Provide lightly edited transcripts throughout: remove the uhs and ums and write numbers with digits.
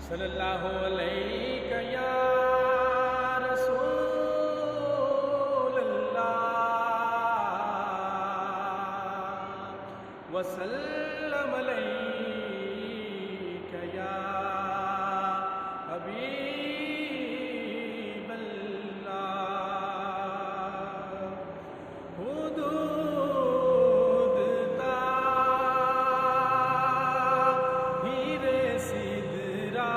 صلی اللہ علیہ یا رسول اللہ وسلم علیک یا حبیب اللہ حدود تا ہیر سدرا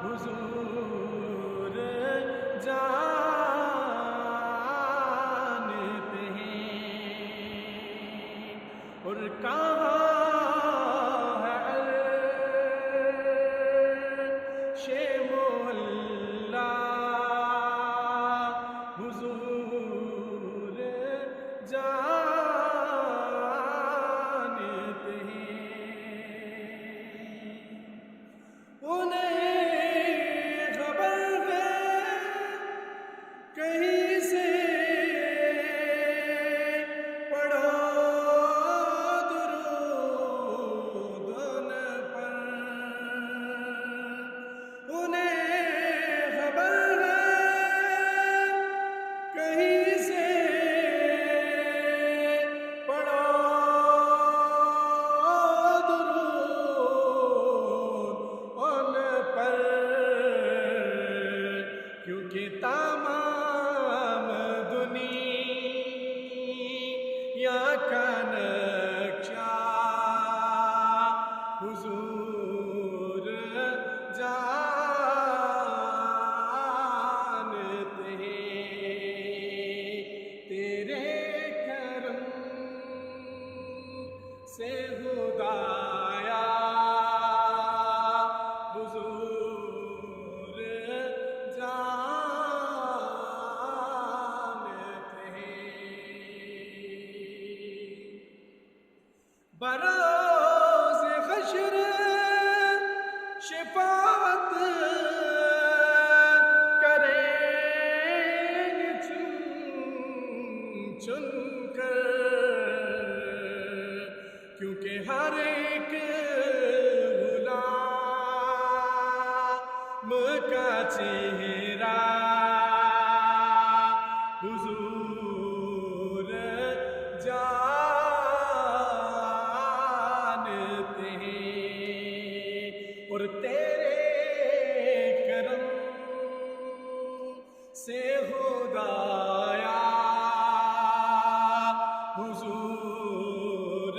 حضور جانتے ہیں اور کہاں ہے عرش مولا حضور جانتے ہیں انہیں خبر ہے کہیں سے پڑھو درود ان پر انہیں خبر ہے کہیں سے پڑھو درود ان پر کیونکہ تمام دنیا کا نقشہ حضور جانتے ہیں تیرے کرم سے خدایا حضور جانتے ہیں بروز حشر شفاعت کریں گے چن چن کر کیونکہ ہر ایک غلام کا چہرہ حضور جانتے ہیں اور تیرے کرم سے خدایا حضور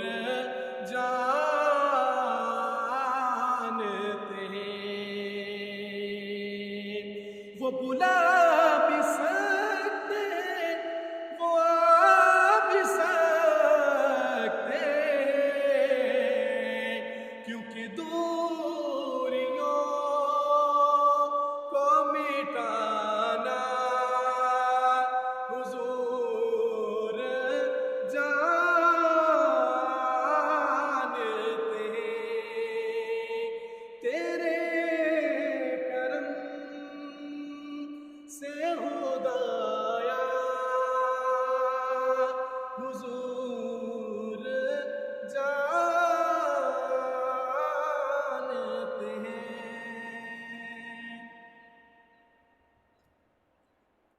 جانتے ہیں وہ بلا